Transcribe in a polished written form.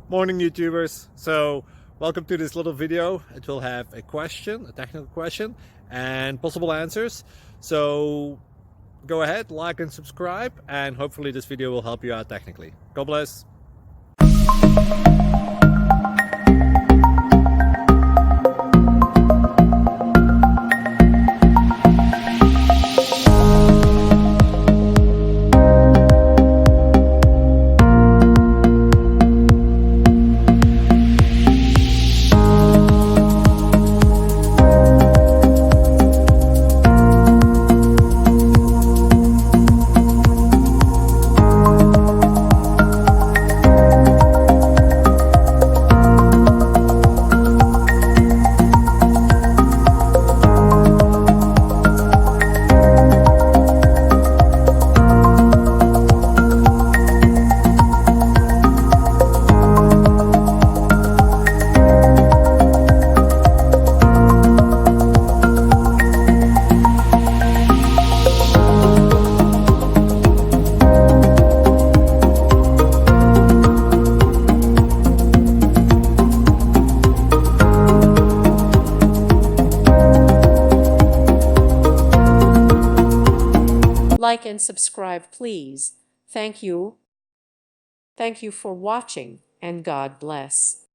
Morning YouTubers. So welcome to this little video. It will have a question, a technical question, and possible answers. So go ahead, like and subscribe, and hopefully this video will help you out technically. God bless. Like and subscribe, please. Thank you. Thank you for watching, and God bless.